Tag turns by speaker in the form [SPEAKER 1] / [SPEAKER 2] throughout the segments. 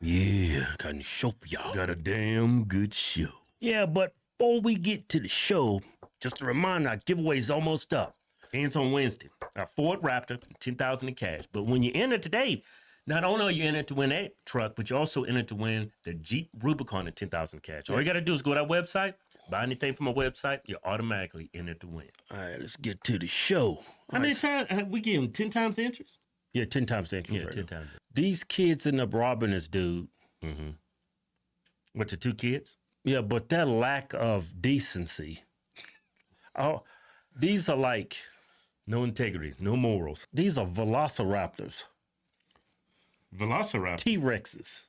[SPEAKER 1] Yeah, got a show for y'all.
[SPEAKER 2] Got a damn good show.
[SPEAKER 1] Yeah, but before we get to the show, just a reminder, our giveaway's almost up.
[SPEAKER 2] Ends on Wednesday. Our Ford Raptor, $10,000 in cash. But when you enter today, not only are you in it to win that truck, but you also in it to win the Jeep Rubicon at $10,000 cash. All you got to do is go to our website, buy anything from our website, you're automatically in it to win.
[SPEAKER 1] All right, let's get to the show.
[SPEAKER 2] How many times have we given 10 times the interest?
[SPEAKER 1] Yeah, 10 times the interest.
[SPEAKER 2] Yeah,
[SPEAKER 1] right
[SPEAKER 2] 10
[SPEAKER 1] now.
[SPEAKER 2] times.
[SPEAKER 1] These kids end up robbing this dude.
[SPEAKER 2] Mm-hmm. What, the two kids?
[SPEAKER 1] Yeah, but that lack of decency. Oh, these are like
[SPEAKER 2] No integrity, no morals.
[SPEAKER 1] these are velociraptors,
[SPEAKER 2] Velociraptor.
[SPEAKER 1] T-Rexes.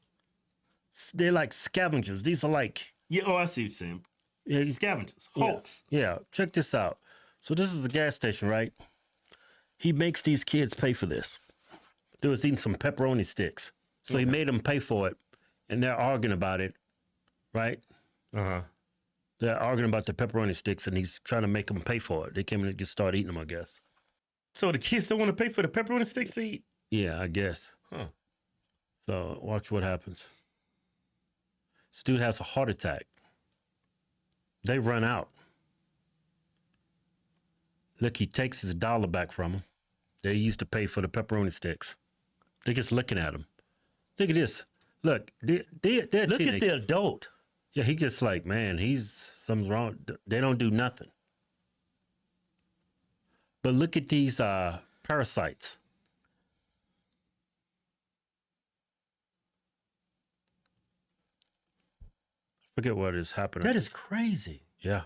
[SPEAKER 1] They're like scavengers. These are like
[SPEAKER 2] Yeah, oh, I see what you're saying.
[SPEAKER 1] yeah,
[SPEAKER 2] Scavengers,
[SPEAKER 1] yeah,
[SPEAKER 2] hawks.
[SPEAKER 1] yeah. Check this out. So this is the gas station, right? He makes these kids pay for this. They was eating some pepperoni sticks, so he made them pay for it, and they're arguing about it, right?
[SPEAKER 2] Uh-huh.
[SPEAKER 1] They're arguing about the pepperoni sticks, and he's trying to make them pay for it. They came in and just started eating them, I guess.
[SPEAKER 2] So the kids don't want to pay for the pepperoni sticks to eat?
[SPEAKER 1] Yeah, I guess.
[SPEAKER 2] Huh.
[SPEAKER 1] So watch what happens. This dude has a heart attack. They run out. Look, he takes his dollar back from him. They used to pay for the pepperoni sticks. They're just looking at him. Look at this. Look, they're
[SPEAKER 2] Look at the adult.
[SPEAKER 1] Yeah, he just like, man, something's wrong. They don't do nothing. But look at these parasites. I forget what is happening.
[SPEAKER 2] That is crazy.
[SPEAKER 1] Yeah.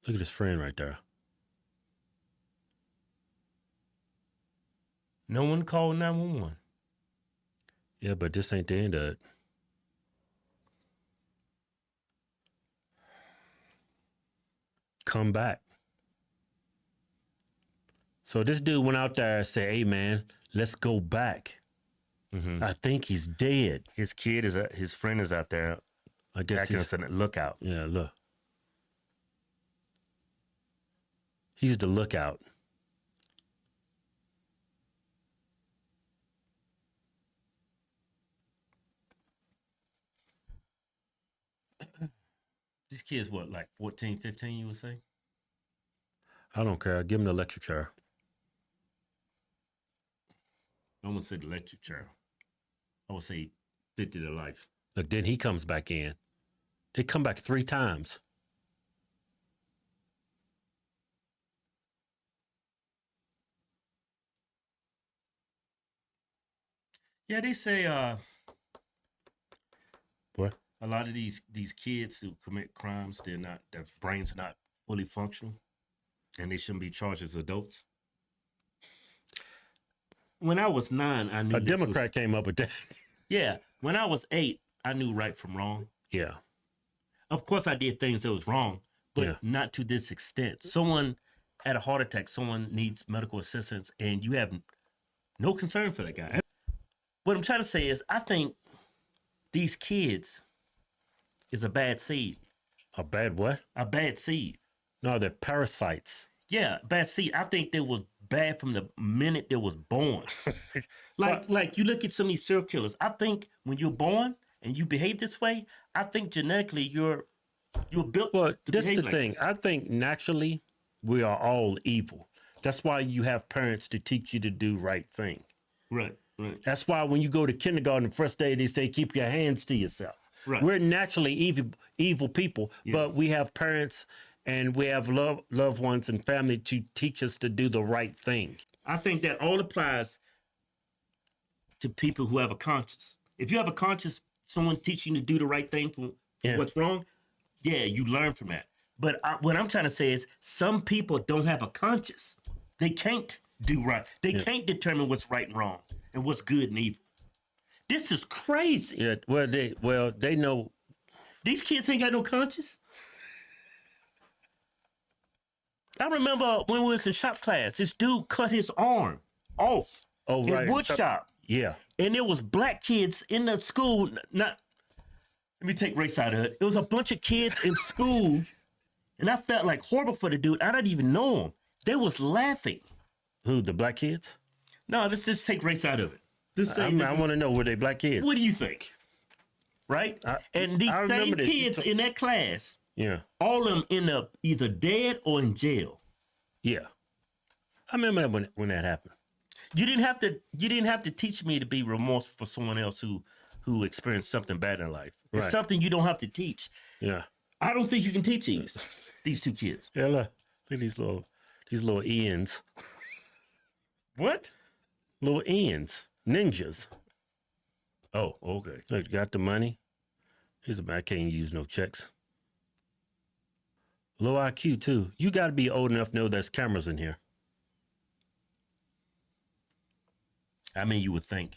[SPEAKER 1] Look at his friend right there.
[SPEAKER 2] No one called 911.
[SPEAKER 1] Yeah, but this ain't the end of it. Come back. So this dude went out there and said, hey, man, let's go back.
[SPEAKER 2] Mm-hmm.
[SPEAKER 1] I think he's dead.
[SPEAKER 2] His friend is out there
[SPEAKER 1] I guess
[SPEAKER 2] acting
[SPEAKER 1] he's,
[SPEAKER 2] as a lookout.
[SPEAKER 1] yeah, look. He's the lookout.
[SPEAKER 2] These kids, what, like 14, 15, you would say?
[SPEAKER 1] I don't care. Give him the electric chair.
[SPEAKER 2] I wouldn't say the electric chair. I would say 50 to life.
[SPEAKER 1] Look, then he comes back in. They come back 3 times.
[SPEAKER 2] Yeah, they say
[SPEAKER 1] What?
[SPEAKER 2] a lot of these kids who commit crimes, their brains are not fully functional, and they shouldn't be charged as adults. When I was 9, I knew
[SPEAKER 1] A Democrat came up with that.
[SPEAKER 2] Yeah, when I was 8, I knew right from wrong.
[SPEAKER 1] Yeah.
[SPEAKER 2] Of course, I did things that was wrong, but
[SPEAKER 1] Yeah.
[SPEAKER 2] not to this extent. Someone had a heart attack, someone needs medical assistance, and you have no concern for that guy. What I'm trying to say is, I think these kids is a bad seed.
[SPEAKER 1] A bad what?
[SPEAKER 2] A bad seed.
[SPEAKER 1] No, they're parasites.
[SPEAKER 2] Yeah, bad seed. I think they was bad from the minute they was born. like you look at some of these serial killers. I think when you're born and you behave this way, I think genetically you're built.
[SPEAKER 1] Well,
[SPEAKER 2] to
[SPEAKER 1] this is
[SPEAKER 2] behave
[SPEAKER 1] the
[SPEAKER 2] like
[SPEAKER 1] thing.
[SPEAKER 2] this.
[SPEAKER 1] I think naturally we are all evil. That's why you have parents to teach you to do right thing.
[SPEAKER 2] Right.
[SPEAKER 1] That's why when you go to kindergarten, the first day they say keep your hands to yourself.
[SPEAKER 2] Right.
[SPEAKER 1] We're naturally evil people, but we have parents and we have loved ones and family to teach us to do the right thing.
[SPEAKER 2] I think that all applies to people who have a conscience. If you have a conscience, someone teaching you to do the right thing for what's wrong, yeah, you learn from that. But what I'm trying to say is some people don't have a conscience. They can't do right. They can't determine what's right and wrong and what's good and evil. This is crazy.
[SPEAKER 1] Yeah, they know.
[SPEAKER 2] These kids ain't got no conscience. I remember when we was in shop class, this dude cut his arm off in wood shop.
[SPEAKER 1] Yeah.
[SPEAKER 2] And there was black kids in the school. Let me take race out of it. It was a bunch of kids in school, And I felt like horrible for the dude. I didn't even know him. They was laughing.
[SPEAKER 1] Who, the black kids?
[SPEAKER 2] No, let's just take race out of it.
[SPEAKER 1] I want to know, were they black kids?
[SPEAKER 2] What do you think? Right? And these same kids in that class,
[SPEAKER 1] yeah,
[SPEAKER 2] all of them end up either dead or in jail.
[SPEAKER 1] Yeah. I remember when that happened.
[SPEAKER 2] You didn't have to teach me to be remorseful for someone else who experienced something bad in life. It's
[SPEAKER 1] Right.
[SPEAKER 2] something you don't have to teach.
[SPEAKER 1] Yeah.
[SPEAKER 2] I don't think you can teach these two kids.
[SPEAKER 1] Yeah, look at these little ends.
[SPEAKER 2] What?
[SPEAKER 1] Little ends. Ninjas.
[SPEAKER 2] Oh, okay.
[SPEAKER 1] Look, got the money. I can't use no checks. Low IQ too. You got to be old enough to know there's cameras in here.
[SPEAKER 2] I mean, you would think.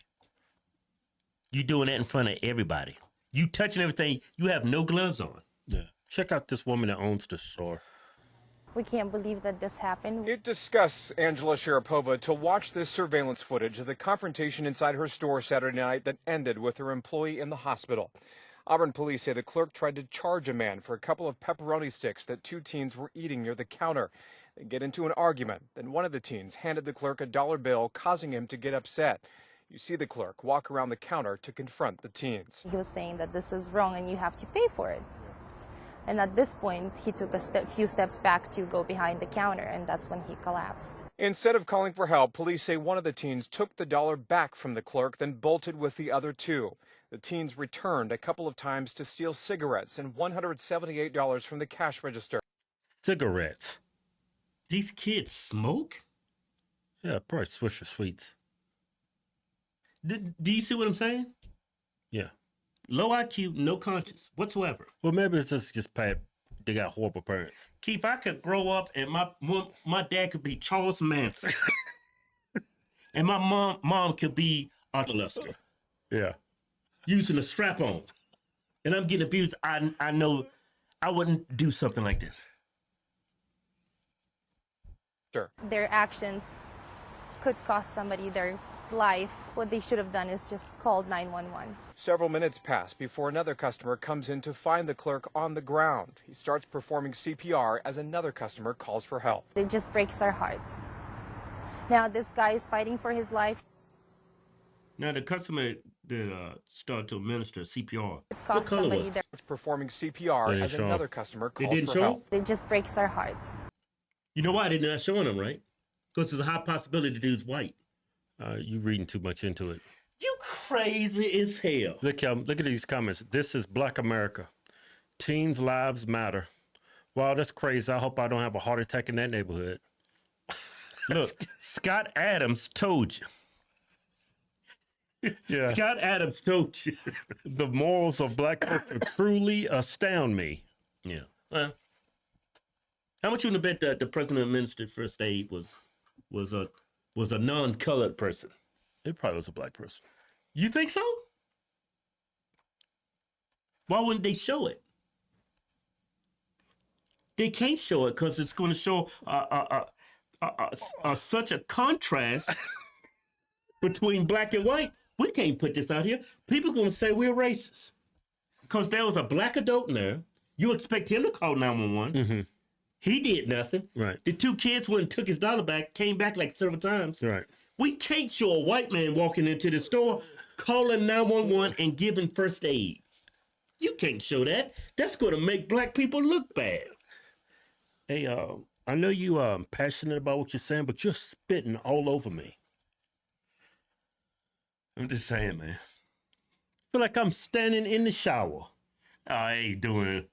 [SPEAKER 2] You doing that in front of everybody. You touching everything. You have no gloves on.
[SPEAKER 1] Yeah. Check out this woman that owns the store.
[SPEAKER 3] We can't believe that this happened.
[SPEAKER 4] It disgusts Angela Sharapova to watch this surveillance footage of the confrontation inside her store Saturday night that ended with her employee in the hospital. Auburn police say the clerk tried to charge a man for a couple of pepperoni sticks that two teens were eating near the counter. They get into an argument. Then one of the teens handed the clerk a dollar bill, causing him to get upset. You see the clerk walk around the counter to confront the teens.
[SPEAKER 3] He was saying that this is wrong and you have to pay for it. And at this point, he took a few steps back to go behind the counter, and that's when he collapsed.
[SPEAKER 4] Instead of calling for help, police say one of the teens took the dollar back from the clerk, then bolted with the other two. The teens returned a couple of times to steal cigarettes and $178 from the cash register.
[SPEAKER 1] Cigarettes.
[SPEAKER 2] These kids smoke?
[SPEAKER 1] Yeah, probably Swisher Sweets.
[SPEAKER 2] Do you see what I'm saying?
[SPEAKER 1] Yeah.
[SPEAKER 2] Low IQ, no conscience whatsoever.
[SPEAKER 1] Well, maybe it's just they got horrible parents.
[SPEAKER 2] Keith, I could grow up and my dad could be Charles Manson. And my mom could be Arthur Luster.
[SPEAKER 1] Yeah.
[SPEAKER 2] Using a strap-on. And I'm getting abused. I know I wouldn't do something like this.
[SPEAKER 4] Sure.
[SPEAKER 3] Their actions could cost somebody their life. What they should have done is just called 911.
[SPEAKER 4] Several minutes pass before another customer comes in to find the clerk on the ground. He starts performing CPR as another customer calls for help.
[SPEAKER 3] It just breaks our hearts. Now this guy is fighting for his life.
[SPEAKER 2] Now the customer that started to administer CPR.
[SPEAKER 3] It
[SPEAKER 2] What
[SPEAKER 3] cost
[SPEAKER 2] color
[SPEAKER 3] somebody
[SPEAKER 2] was it?
[SPEAKER 3] their.
[SPEAKER 4] Performing CPR as another customer calls
[SPEAKER 2] didn't
[SPEAKER 4] for
[SPEAKER 2] show
[SPEAKER 4] help.
[SPEAKER 3] It just breaks our hearts.
[SPEAKER 2] You know why they're not showing them, right? Because there's a high possibility the dude's white.
[SPEAKER 1] You reading too much into it.
[SPEAKER 2] You crazy as hell.
[SPEAKER 1] Look at these comments. This is Black America. Teens' lives matter. Wow, that's crazy. I hope I don't have a heart attack in that neighborhood.
[SPEAKER 2] Look, Scott Adams told you.
[SPEAKER 1] Yeah.
[SPEAKER 2] Scott Adams told you.
[SPEAKER 1] The morals of black culture truly astound me.
[SPEAKER 2] Yeah. Well, how much you want to bet that the president administered first aid was a non-colored person?
[SPEAKER 1] It probably was a black person.
[SPEAKER 2] You think so? Why wouldn't they show it? They can't show it because it's going to show such a contrast between black and white. We can't put this out here. People are going to say we're racist because there was a black adult in there. You expect him to call 911.
[SPEAKER 1] Mm-hmm.
[SPEAKER 2] He did nothing.
[SPEAKER 1] Right.
[SPEAKER 2] The two kids went and took his dollar back, came back like several times.
[SPEAKER 1] Right.
[SPEAKER 2] We can't show a white man walking into the store, calling 911 and giving first aid. You can't show that. That's going to make black people look bad.
[SPEAKER 1] Hey, I know you passionate about what you're saying, but you're spitting all over me.
[SPEAKER 2] I'm just saying, man.
[SPEAKER 1] I feel like I'm standing in the shower.
[SPEAKER 2] I ain't doing it.